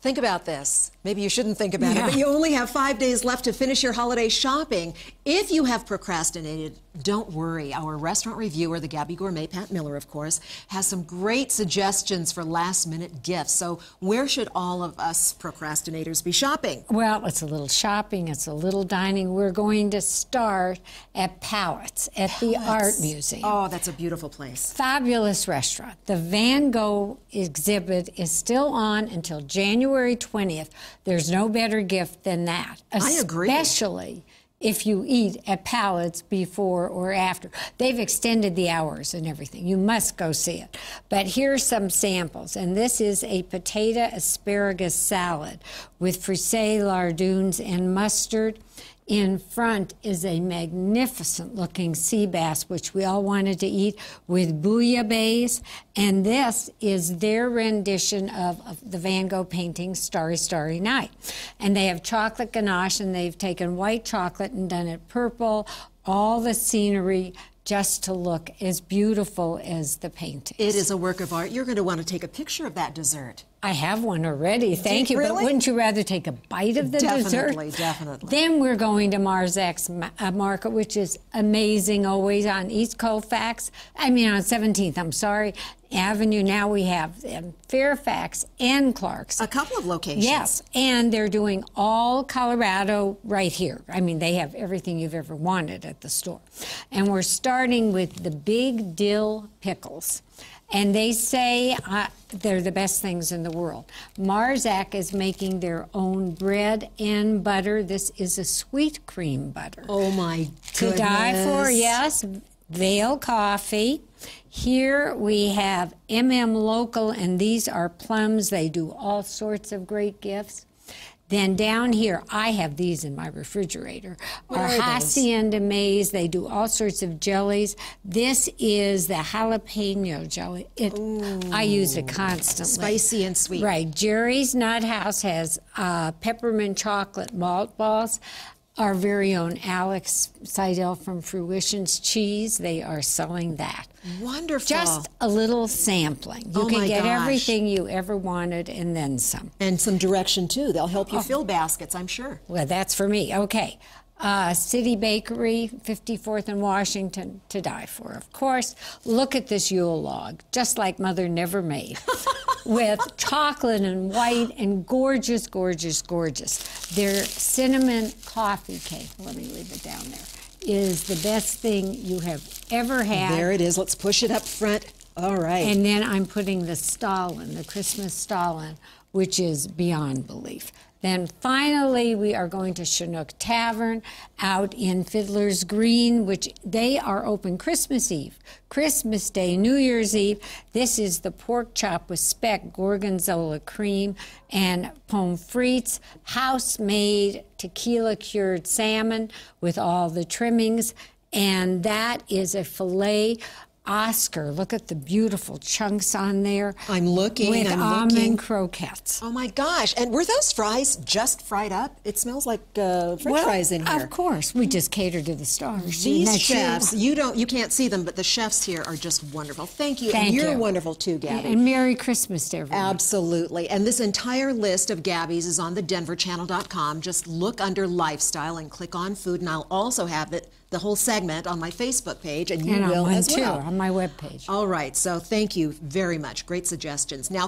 Think about this. Maybe you shouldn't think about it, but you only have 5 days left to finish your holiday shopping. If you have procrastinated, don't worry. Our restaurant reviewer, the Gabby Gourmet, Pat Miller, of course, has some great suggestions for last-minute gifts. So where should all of us procrastinators be shopping? Well, it's a little shopping, it's a little dining. We're going to start at Palettes at the Art Museum. Oh, that's a beautiful place. Fabulous restaurant. The Van Gogh exhibit is still on until January 20th. There's no better gift than that. I agree. Especially if you eat at Palettes before or after. They've extended the hours and everything. You must go see it. But here's some samples. And this is a potato asparagus salad with frisee lardoons and mustard. In front is a magnificent-looking sea bass, which we all wanted to eat, with bouillabaisse. And this is their rendition of the Van Gogh painting, Starry, Starry Night. And they have chocolate ganache, and they've taken white chocolate and done it purple, all the scenery, just to look as beautiful as the paintings. It is a work of art. You're going to want to take a picture of that dessert. I have one already, thank you. Really? But wouldn't you rather take a bite of the dessert? Definitely. Then we're going to Marzak's Market, which is amazing, always on East Colfax. I mean, on 17th, I'm sorry, Avenue. Now we have Fairfax and Clark's. A couple of locations. Yes, and they're doing all Colorado right here. I mean, they have everything you've ever wanted at the store. And we're starting with the big dill pickles. And they say they're the best things in the world. Marzak is making their own bread and butter. This is a sweet cream butter. Oh, my goodness. To die for, yes. Vale Coffee. Here we have MM Local, and these are plums. They do all sorts of great gifts. Then down here, I have these in my refrigerator, are Hacienda Maize. They do all sorts of jellies. This is the jalapeno jelly. I use it constantly. Spicy and sweet. Right. Jerry's Nut House has peppermint chocolate malt balls. Our very own Alex Seidel from Fruition's Cheese, they are selling that. Wonderful. Just a little sampling. You can get everything you ever wanted and then some. And some direction, too. They'll help you fill baskets, I'm sure. Well, that's for me. Okay. City Bakery, 54th and Washington, to die for, of course. Look at this Yule log, just like Mother never made, with chocolate and white and gorgeous, gorgeous, gorgeous. Their cinnamon coffee cake, let me leave it down there, is the best thing you have ever had. There it is. Let's push it up front. All right. And then I'm putting the Stalin, the Christmas Stalin, which is beyond belief. Then finally, we are going to Chinook Tavern out in Fiddler's Green, which they are open Christmas Eve, Christmas Day, New Year's Eve. This is the pork chop with speck, gorgonzola cream, and pommes frites, house-made tequila-cured salmon with all the trimmings, and that is a filet Oscar. Look at the beautiful chunks on there. I'm looking. With almond croquettes. Oh my gosh! And were those fries just fried up? It smells like French fries in here. Of course, we just cater to the stars. These chefs, you can't see them, but the chefs here are just wonderful. Thank you. Thank and you're you. wonderful too, Gabby. And Merry Christmas to everyone. Absolutely. And this entire list of Gabby's is on thedenverchannel.com. Just look under Lifestyle and click on Food, and I'll also have the whole segment on my Facebook page, and you will as well. On my webpage. All right, so thank you very much. Great suggestions. Now.